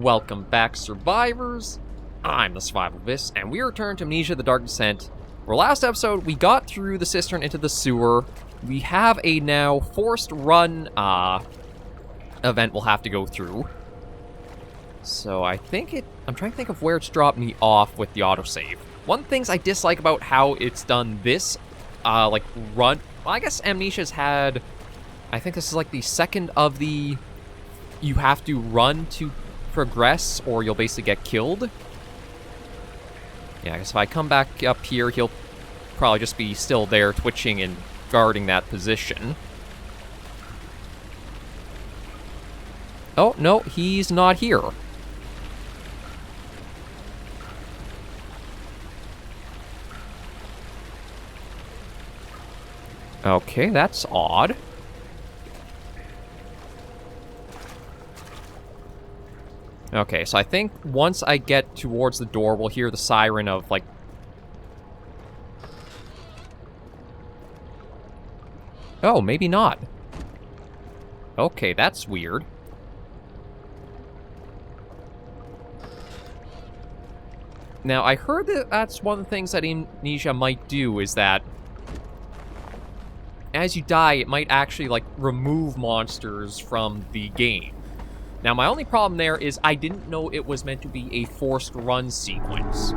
Welcome back, survivors. I'm the Survivalist, and we return to Amnesia: The Dark Descent, where last episode we got through the cistern into the sewer. We have a now forced run event we'll have to go through. So I'm trying to think of where it's dropped me off with the autosave. One of the things I dislike about how it's done this, run... Well, I guess Amnesia's had... I think this is like the second of the... You have to run to progress, or you'll basically get killed. Yeah, I guess if I come back up here, he'll probably just be still there, twitching and guarding that position. Oh, no, he's not here. Okay, that's odd. Okay, so I think once I get towards the door, we'll hear the siren of, like... Oh, maybe not. Okay, that's weird. Now, I heard that that's one of the things that Amnesia might do, is that as you die, it might actually, like, remove monsters from the game. Now, my only problem there is I didn't know it was meant to be a forced run sequence.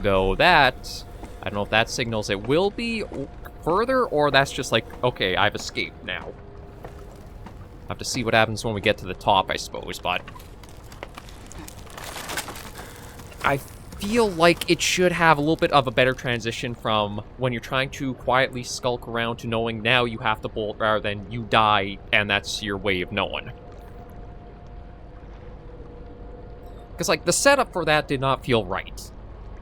Though that, I don't know if that signals it will be further, or that's just like, okay, I've escaped now. I'll have to see what happens when we get to the top, I suppose, but... I feel like it should have a little bit of a better transition from when you're trying to quietly skulk around to knowing now you have to bolt rather than you die and that's your way of knowing. Because, like, the setup for that did not feel right.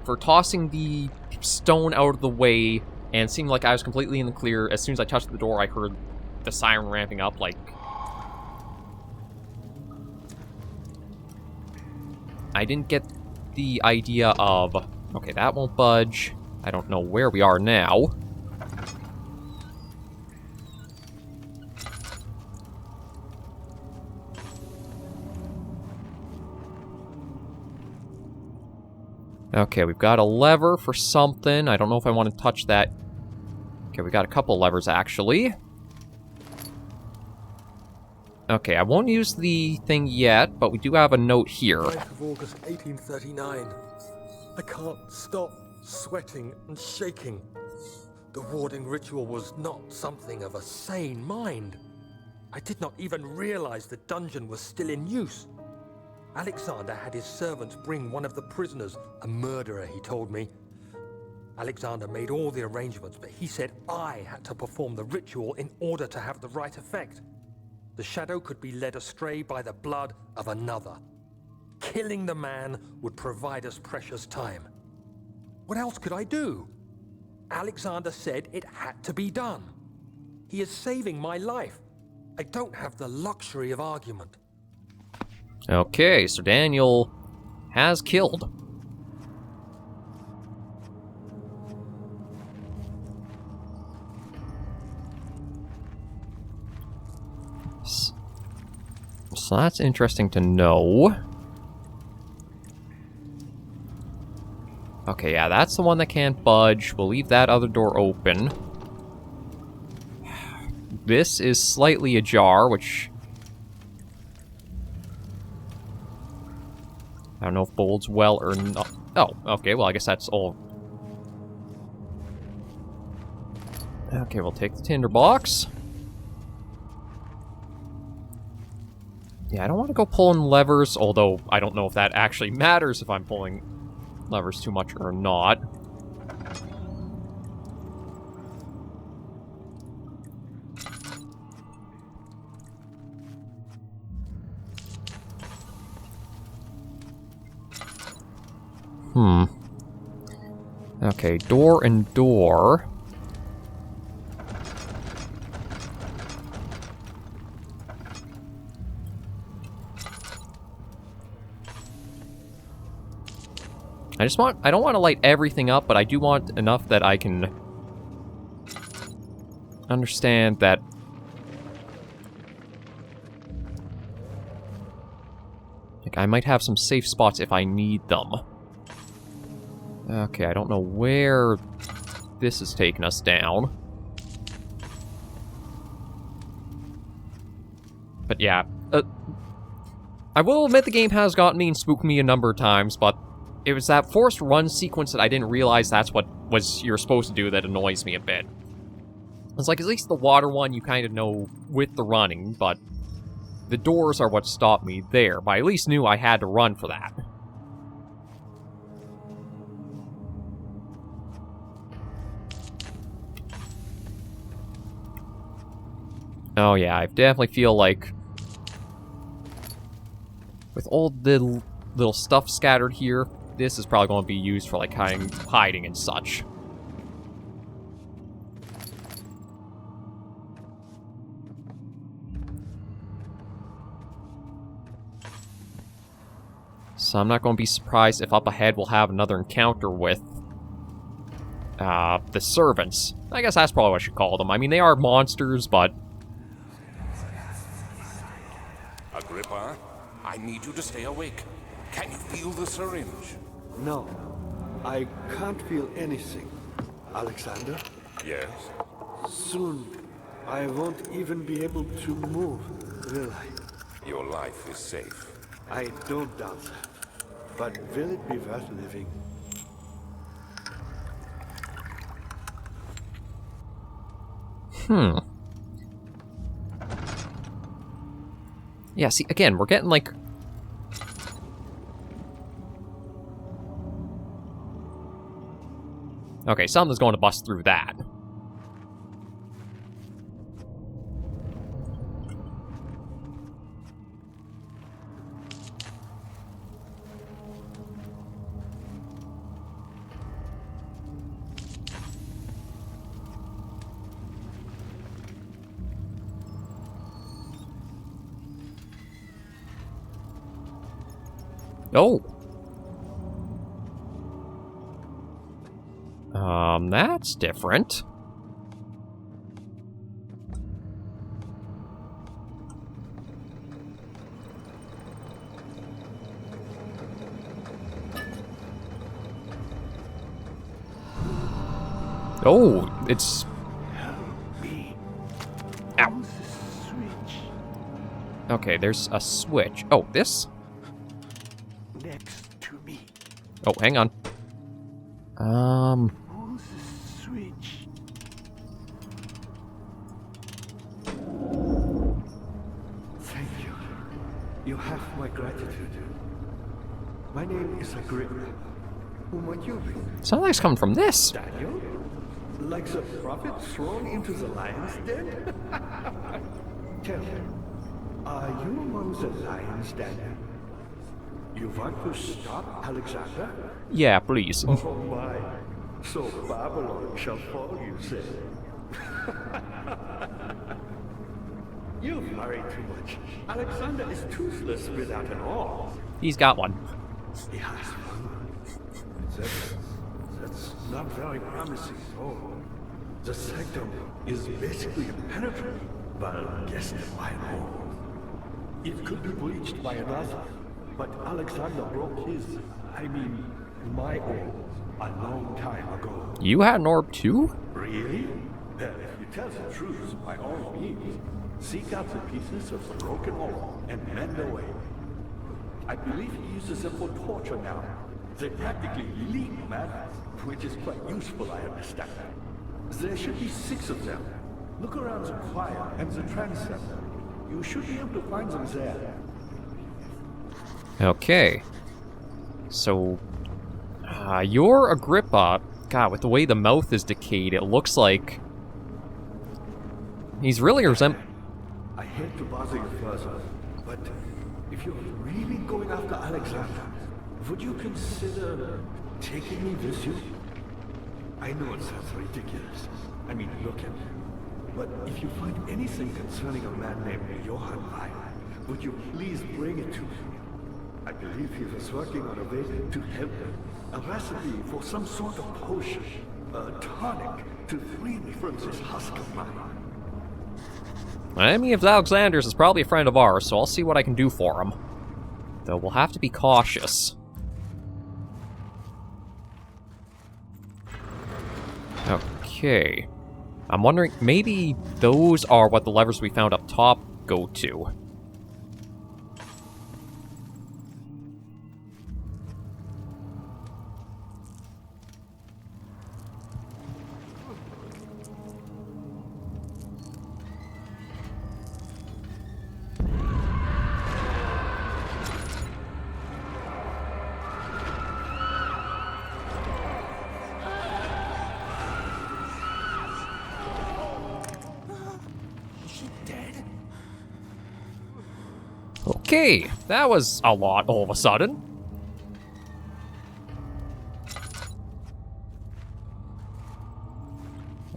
For tossing the stone out of the way and seemed like I was completely in the clear, as soon as I touched the door I heard the siren ramping up, like... I didn't get the idea of, okay, that won't budge. I don't know where we are now. Okay, we've got a lever for something. I don't know if I want to touch that. Okay, we got a couple levers, actually. Okay, I won't use the thing yet, but we do have a note here. 9th of August, 1839. I can't stop sweating and shaking. The warding ritual was not something of a sane mind. I did not even realize the dungeon was still in use. Alexander had his servants bring one of the prisoners, a murderer, he told me. Alexander made all the arrangements, but he said I had to perform the ritual in order to have the right effect. The shadow could be led astray by the blood of another. Killing the man would provide us precious time. What else could I do? Alexander said it had to be done. He is saving my life. I don't have the luxury of argument. Okay, so Daniel has killed. So that's interesting to know. Okay, yeah, that's the one that can't budge. We'll leave that other door open. This is slightly ajar, which... I don't know if bodes well or not. Oh, okay, well, I guess that's all. Okay, we'll take the tinderbox. Yeah, I don't want to go pulling levers, although I don't know if that actually matters if I'm pulling levers too much or not. Okay, door and door. I don't want to light everything up, but I do want enough that I can understand that Like, I might have some safe spots if I need them. Okay, I don't know where this is taking us down. But yeah, I will admit the game has gotten me and spooked me a number of times, but it was that forced run sequence that I didn't realize that's what you're supposed to do that annoys me a bit. It's like, at least the water one you kind of know with the running, but the doors are what stopped me there, but I at least knew I had to run for that. Oh yeah, I definitely feel like with all the little stuff scattered here, this is probably going to be used for, like, hiding and such. So I'm not going to be surprised if up ahead we'll have another encounter with the servants. I guess that's probably what I should call them. I mean, they are monsters, but... Agrippa, I need you to stay awake. Can you feel the syringe? No, I can't feel anything. Alexander? Yes? Soon, I won't even be able to move, will I? Your life is safe. I don't doubt that. But will it be worth living? Yeah, see, again, we're getting, like... Okay, something's going to bust through that. Oh! That's different. Oh, it's... Ow. Okay, there's a switch. Oh, this? Next to me. Oh, hang on. Who's the switch? Thank you. You have my gratitude. My name is Agrippa. Who might you be? Something like it's coming from this. Daniel? Like the prophet thrown into the lion's den? Tell me, are you among the lions, Daniel? You want to stop Alexander? Yeah, please. Oh my. So Babylon shall fall, you say? You worry too much. Alexander is toothless without an arm. He's got one. He has one. That's not very promising at all. The sanctum is basically impenetrable, but guessed by all. It could be breached by another, but Alexander broke his, my orb, a long time ago. You had an orb too? Really? Well, if you tell the truth, by all means, seek out the pieces of the broken orb and mend away. I believe he uses them for torture now. They practically leak matter, which is quite useful, I understand. There should be 6 of them. Look around the choir and the transept. You should be able to find them there. Okay. So, you're Agrippa. God, with the way the mouth is decayed, it looks like he's really I hate to bother you further, but if you're really going after Alexander, would you consider taking me with you? I know it sounds ridiculous. Look at me. But if you find anything concerning a man named Johann Wein, would you please bring it to me? I believe he was working on a way to help me. A recipe for some sort of potion. A tonic to free me from this husk of mine. I mean, if Alexander's is probably a friend of ours, so I'll see what I can do for him. Though we'll have to be cautious. Okay. I'm wondering, maybe those are what the levers we found up top go to. Okay, that was a lot all of a sudden.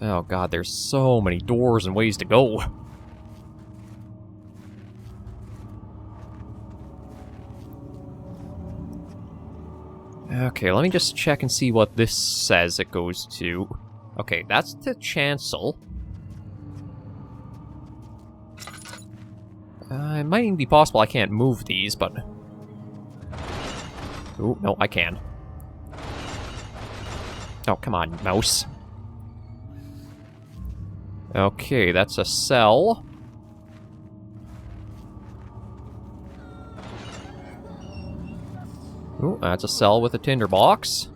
Oh god, there's so many doors and ways to go. Okay, let me just check and see what this says it goes to. Okay, that's the chancel. It might even be possible I can't move these, but... Ooh, no, I can. Oh, come on, mouse. Okay, that's a cell. Ooh, that's a cell with a tinderbox.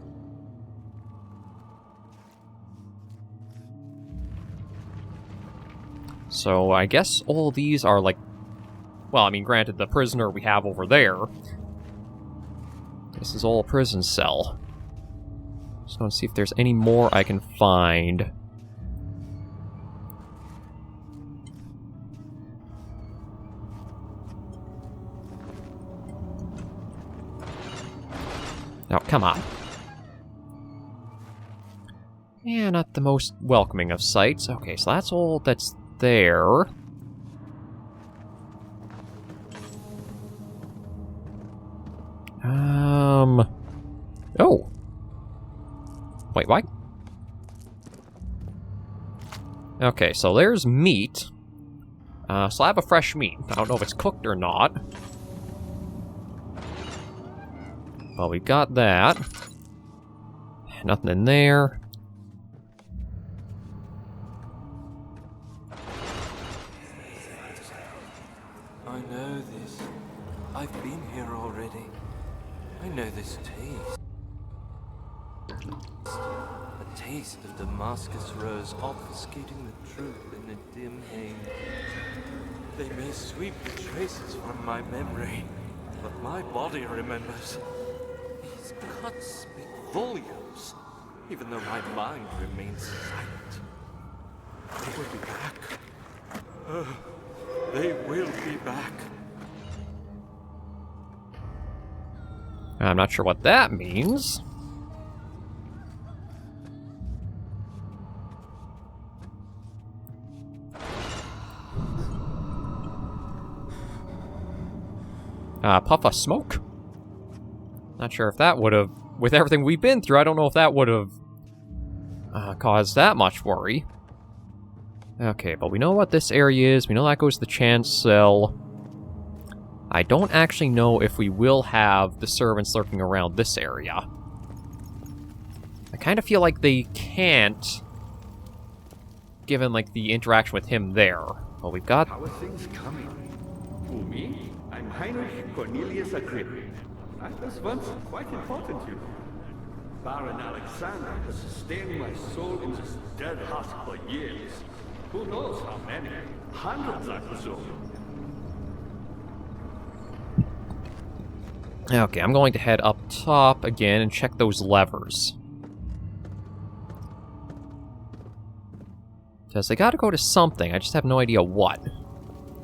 So, I guess all these are like... Well, I mean, granted, the prisoner we have over there. This is all a prison cell. Just want to see if there's any more I can find. Oh, come on. Yeah, not the most welcoming of sights. Okay, so that's all that's there. Oh. Wait, what? Okay, so there's meat. Slab of fresh meat. I don't know if it's cooked or not. Well, we got that. Nothing in there. I know this. I've been here already. I know this taste. A taste of Damascus rose obfuscating the truth in a dim haze. They may sweep the traces from my memory, but my body remembers. These cuts speak volumes, even though my mind remains silent. They will be back. They will be back. I'm not sure what that means. Puff of smoke? Not sure if that would have... With everything we've been through, I don't know if that would have caused that much worry. Okay, but we know what this area is. We know that goes to the chancel. I don't actually know if we will have the servants lurking around this area. I kind of feel like they can't, given, like, the interaction with him there. Well, we've got... How are things coming? For me, I'm Heinrich Cornelius Agrippa. I was once quite important, you know. Baron Alexander has sustained my soul in this dead heart for years. Who knows how many? Hundreds, I presume. Okay, I'm going to head up top again and check those levers. Because they gotta go to something, I just have no idea what.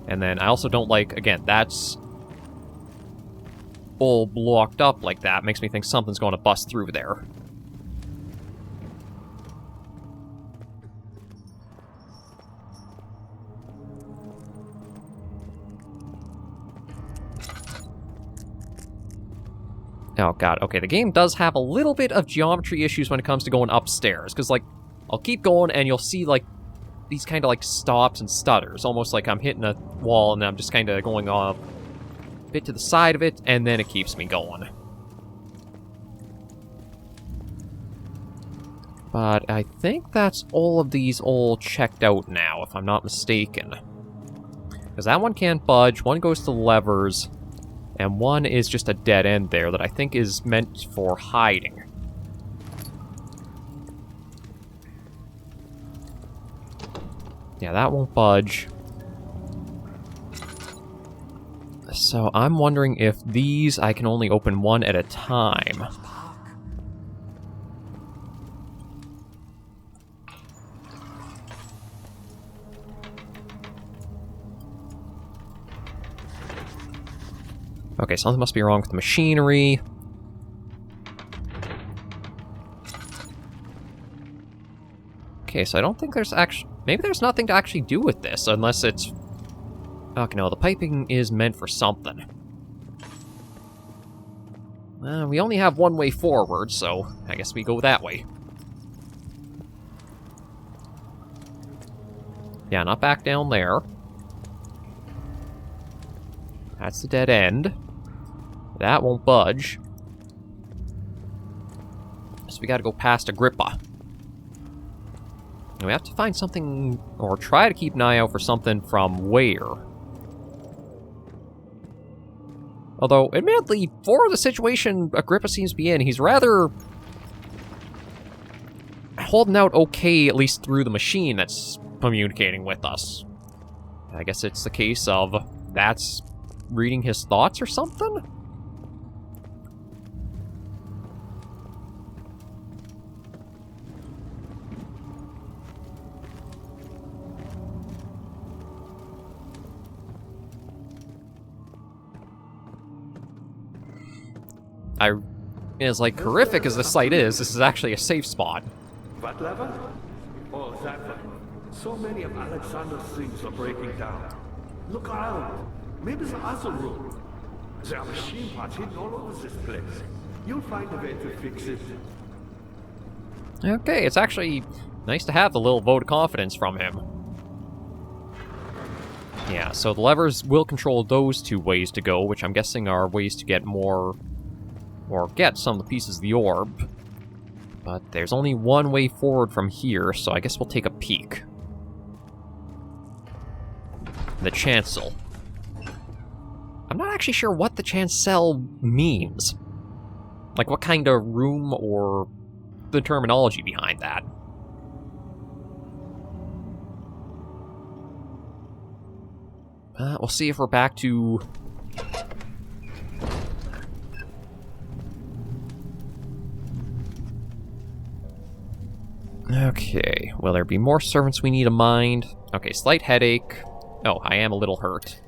And then I also don't like, again, that's all blocked up like that. Makes me think something's going to bust through there. Oh god, okay, the game does have a little bit of geometry issues when it comes to going upstairs, because, like, I'll keep going and you'll see, like, these kind of, like, stops and stutters, almost like I'm hitting a wall and I'm just kind of going up bit to the side of it, and then it keeps me going. But I think that's all of these all checked out now, if I'm not mistaken. Because that one can't budge, one goes to levers, and one is just a dead end there that I think is meant for hiding. Yeah, that won't budge. So I'm wondering if these I can only open one at a time. Okay, something must be wrong with the machinery. Okay, so I don't think there's actually... Maybe there's nothing to actually do with this, unless it's... Okay, no, the piping is meant for something. We only have one way forward, so I guess we go that way. Yeah, not back down there. That's the dead end. That won't budge. So we gotta go past Agrippa. And we have to find something, or try to keep an eye out for something from where. Although, admittedly, for the situation Agrippa seems to be in, he's rather holding out okay, at least through the machine that's communicating with us. I guess it's the case of that's reading his thoughts or something? As like horrific as this site is, this is actually a safe spot. What lever? Oh, that one. So many of Alexander's things are breaking down. Look around. Maybe the other room. There are machine parts hidden all over this place. You'll find a way to fix it. Okay, it's actually nice to have the little vote of confidence from him. Yeah, so the levers will control those two ways to go, which I'm guessing are ways to get more... or get some of the pieces of the orb. But there's only one way forward from here, so I guess we'll take a peek. The chancel. I'm not actually sure what the chancel means. Like, what kind of room or the terminology behind that. We'll see if we're back to... Okay, will there be more servants we need to mind? Okay, slight headache. Oh, I am a little hurt.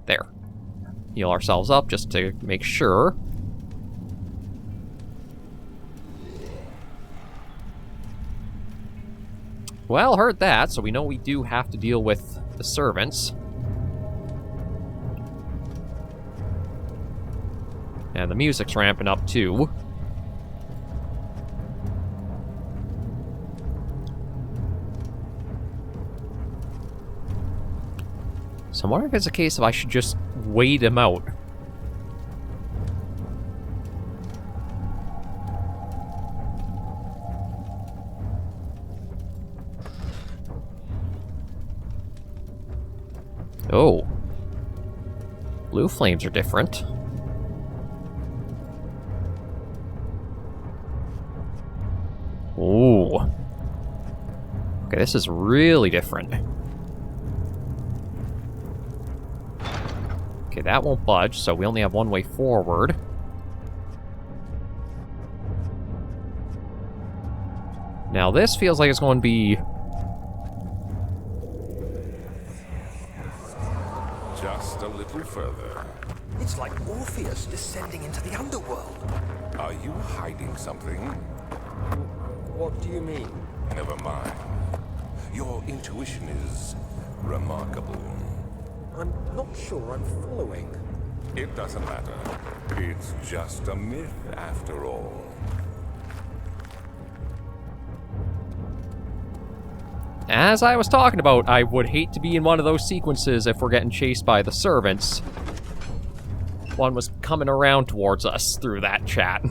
There. Heal ourselves up just to make sure. Well, heard that, so we know we do have to deal with the servants. And the music's ramping up too. So I'm wondering if it's a case of I should just wait him out. Oh. Blue flames are different. Ooh. Okay, this is really different. Okay, that won't budge, so we only have one way forward. Now this feels like it's going to be... Just a little further. It's like Orpheus descending into the underworld. Are you hiding something? What do you mean? Never mind. Your intuition is remarkable. I'm not sure I'm following. It doesn't matter. It's just a myth after all. As I was talking about, I would hate to be in one of those sequences if we're getting chased by the servants. one was coming around towards us through that chat.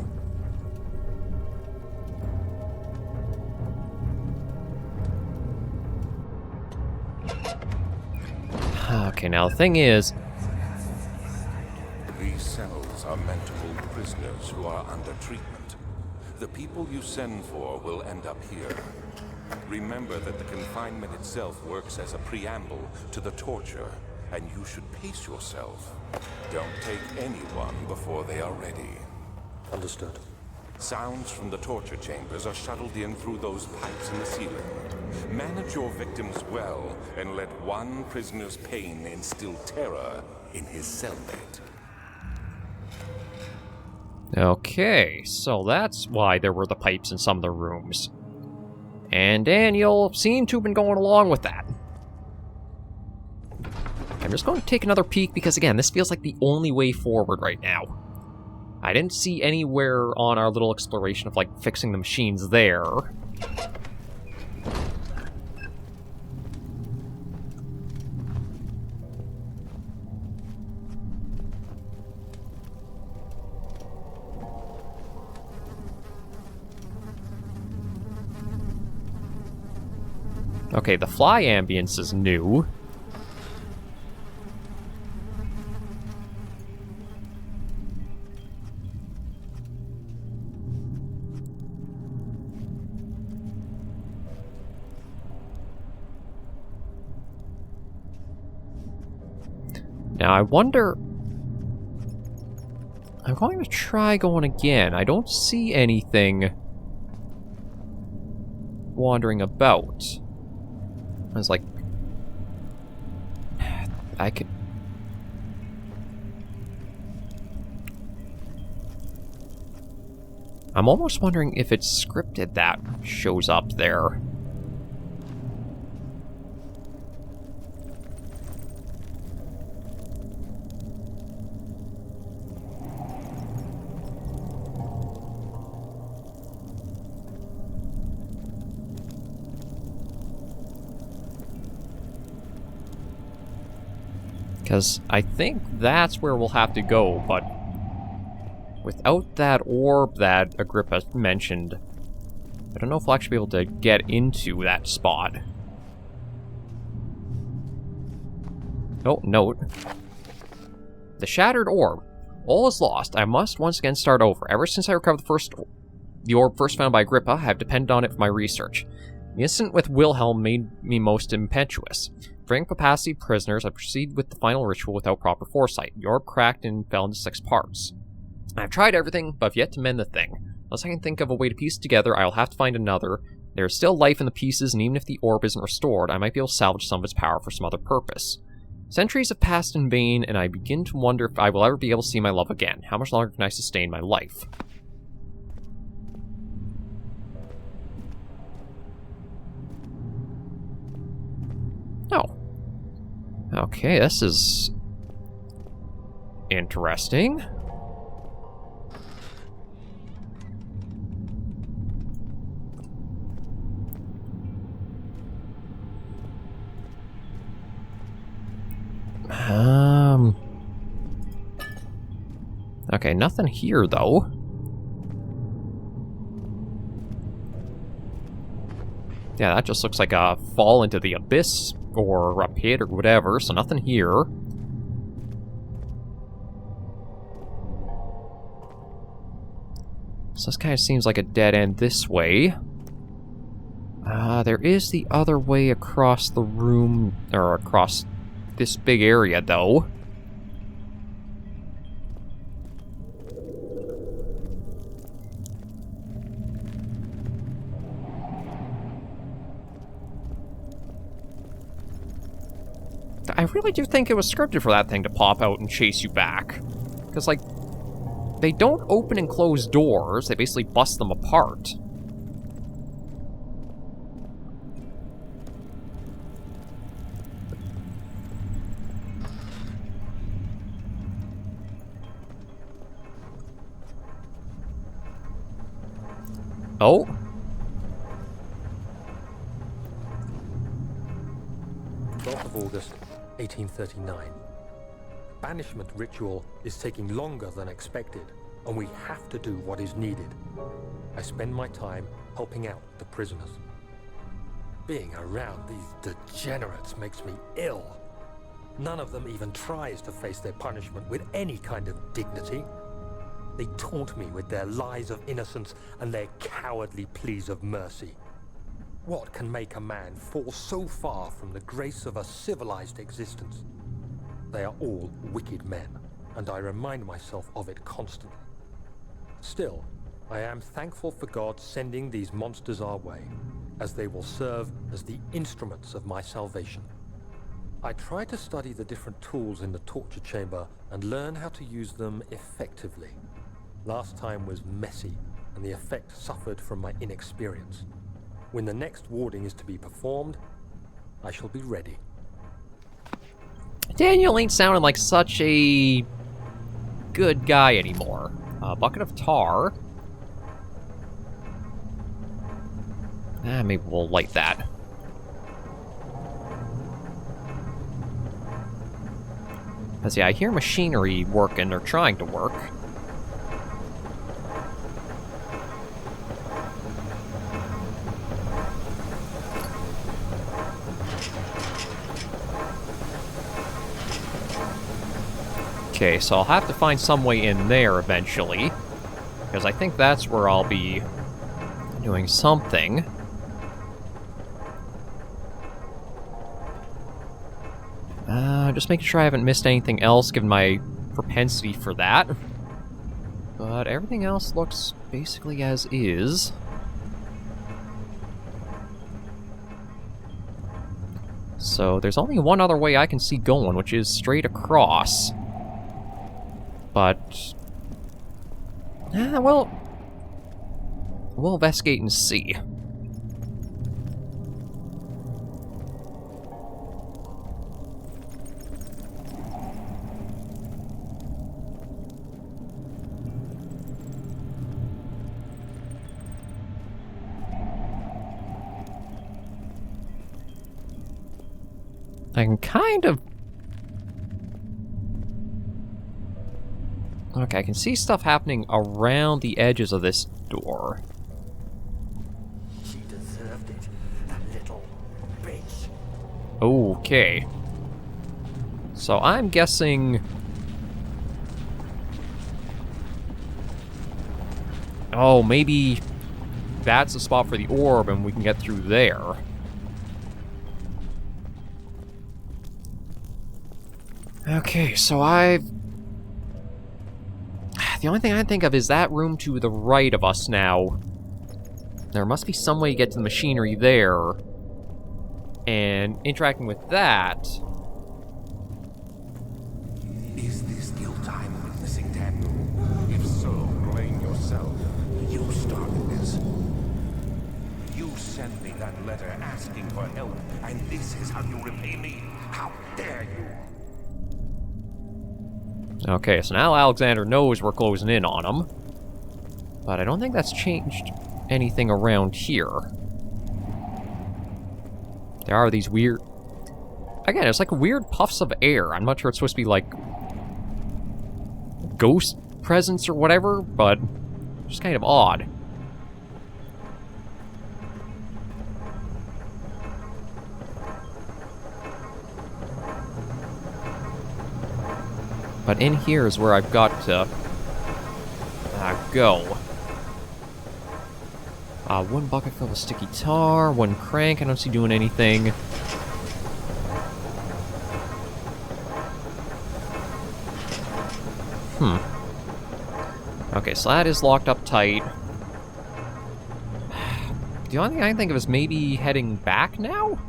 Okay, now the thing is... These cells are meant to hold prisoners who are under treatment. The people you send for will end up here. Remember that the confinement itself works as a preamble to the torture, and you should pace yourself. Don't take anyone before they are ready. Understood. Sounds from the torture chambers are shuttled in through those pipes in the ceiling. Manage your victims well, and let one prisoner's pain instill terror in his cellmate. Okay, so that's why there were the pipes in some of the rooms. And Daniel seemed to have been going along with that. I'm just going to take another peek because, again, this feels like the only way forward right now. I didn't see anywhere on our little exploration of, like, fixing the machines there. Okay, the fly ambience is new. Now, I wonder... I'm going to try going again. I don't see anything wandering about. I was like... I could... I'm almost wondering if it's scripted that shows up there. Because I think that's where we'll have to go, but without that orb that Agrippa mentioned, I don't know if we'll actually be able to get into that spot. Oh, note. The shattered orb. All is lost. I must once again start over. Ever since I recovered the orb first found by Agrippa, I have depended on it for my research. The incident with Wilhelm made me most impetuous. Freeing capacity prisoners, I proceeded with the final ritual without proper foresight. The orb cracked and fell into 6 parts. I've tried everything, but have yet to mend the thing. Unless I can think of a way to piece it together, I'll have to find another. There is still life in the pieces, and even if the orb isn't restored, I might be able to salvage some of its power for some other purpose. Centuries have passed in vain, and I begin to wonder if I will ever be able to see my love again. How much longer can I sustain my life? Oh. Okay, this is interesting. Okay, nothing here, though. Yeah, that just looks like a fall into the abyss, or a pit, or whatever, so nothing here. So this kind of seems like a dead end this way. There is the other way across the room, or across this big area, though. I really do think it was scripted for that thing to pop out and chase you back. Because, like, they don't open and close doors, they basically bust them apart. Oh. 12th of August, 1839. banishment ritual is taking longer than expected, and we have to do what is needed. I spend my time helping out the prisoners. Being around these degenerates makes me ill. None of them even tries to face their punishment with any kind of dignity. They taunt me with their lies of innocence and their cowardly pleas of mercy. What can make a man fall so far from the grace of a civilized existence? They are all wicked men, and I remind myself of it constantly. Still, I am thankful for God sending these monsters our way, as they will serve as the instruments of my salvation. I try to study the different tools in the torture chamber and learn how to use them effectively. Last time was messy, and the effect suffered from my inexperience. When the next warding is to be performed, I shall be ready. Daniel ain't sounding like such a good guy anymore. A bucket of tar. Maybe we'll light that. Because, yeah, I hear machinery working, or trying to work. Okay, so I'll have to find some way in there eventually, because I think that's where I'll be doing something. Just making sure I haven't missed anything else, given my propensity for that. But everything else looks basically as is. So there's only one other way I can see going, which is straight across. But... well... we'll investigate and see. I can kind of... okay, I can see stuff happening around the edges of this door. She deserved it, that little bitch. Okay. So I'm guessing... oh, maybe that's the spot for the orb and we can get through there. Okay, so I've... the only thing I think of is that room to the right of us now. There must be some way to get to the machinery there. And interacting with that... Is this guilt I'm witnessing, Daniel? If so, blame yourself. You started this. You sent me that letter asking for help, and this is how you repay me? How dare you? Okay, so now Alexander knows we're closing in on him. But I don't think that's changed anything around here. There are these weird... again, it's like weird puffs of air. I'm not sure it's supposed to be like... ghost presence or whatever, but... just kind of odd. But in here is where I've got to go. One bucket filled with sticky tar, one crank, I don't see doing anything. Okay, so that is locked up tight. The only thing I can think of is maybe heading back now?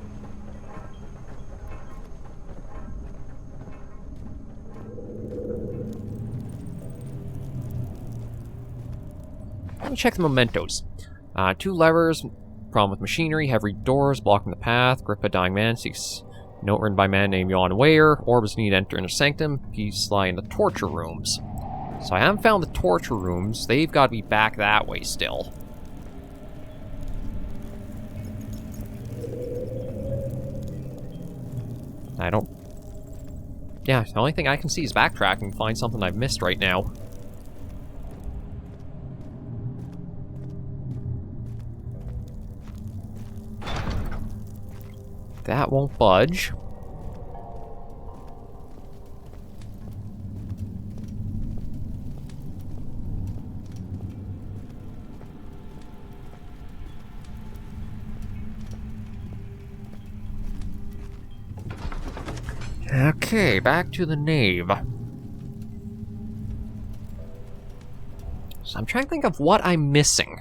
Let me check the mementos. 2 levers, problem with machinery, heavy doors blocking the path, Agrippa dying man, seeks note written by a man named Yon Ware, orbs need to enter in the sanctum, peace lie in the torture rooms. So I haven't found the torture rooms, they've got to be back that way still. I don't Yeah, the only thing I can see is backtracking and find something I've missed right now. That won't budge. Okay, back to the nave. So I'm trying to think of what I'm missing.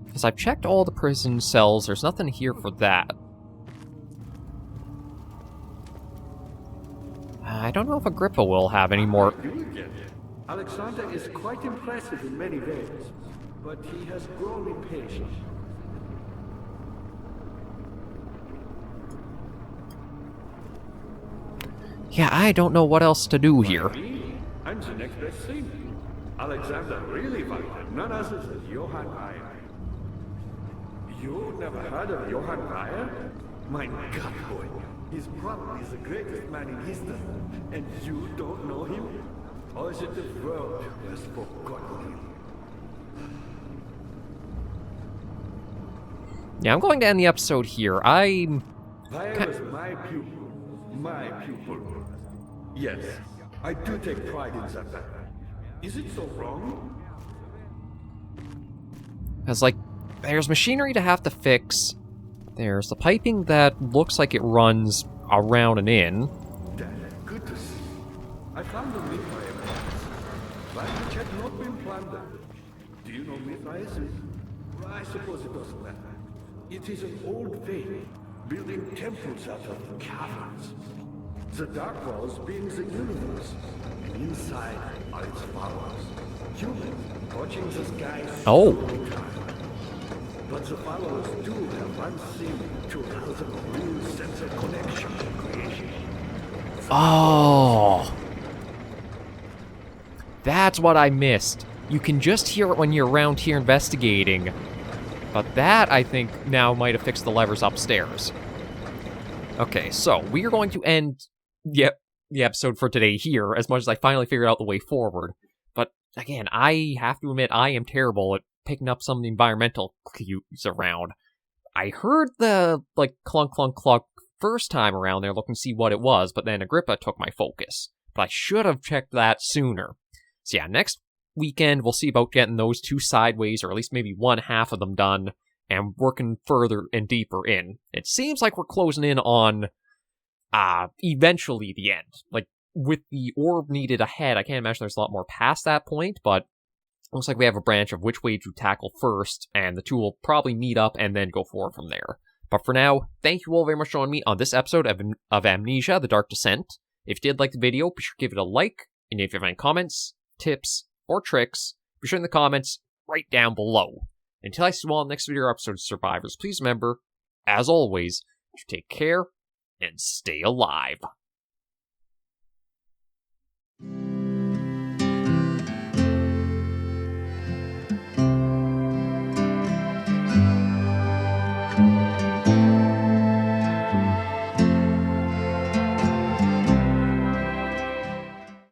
Because I've checked all the prison cells, there's nothing here for that. I don't know if Agrippa will have any more. Alexander is quite impressive in many ways, but he has grown impatient. Yeah, I don't know what else to do here. I'm the next best thing. Alexander really wanted none other than Johann Weyer. You never heard of Johann Weyer? My God, boy. He's probably the greatest man in history, and you don't know him? Or is it the world who has forgotten him? Yeah, I'm going to end the episode here. Weyer was my pupil. My pupil. Yes, I do take pride in that. Is it so wrong? Because, like, there's machinery to have to fix. There's the piping that looks like it runs around and in. That's good to see. I found the Mithraeus, but which had not been plundered. Do you know Mithraeus? I suppose it doesn't matter. It is an old faith, building temples out of caverns. The dark walls being the universe, and inside are its followers. Humans watching the sky. Oh. But the followers do have one thing to have a real sense of connection to creation. Oh. That's what I missed. You can just hear it when you're around here investigating. But that, I think, now might have fixed the levers upstairs. Okay, so we are going to end the episode for today here, as much as I finally figured out the way forward. But, again, I have to admit, I am terrible at picking up some of the environmental cues around. I heard the, like, clunk, clunk, clunk first time around there looking to see what it was, but then Agrippa took my focus. But I should have checked that sooner. So yeah, next weekend we'll see about getting those two sideways, or at least maybe one half of them done, and working further and deeper in. It seems like we're closing in on, eventually the end. Like, with the orb needed ahead, I can't imagine there's a lot more past that point, but looks like we have a branch of which way to tackle first, and the two will probably meet up and then go forward from there. But for now, thank you all very much for joining me on this episode of Amnesia, The Dark Descent. If you did like the video, be sure to give it a like, and if you have any comments, tips, or tricks, be sure in the comments right down below. Until I see you all in the next video or episode of Survivors, please remember, as always, to take care and stay alive.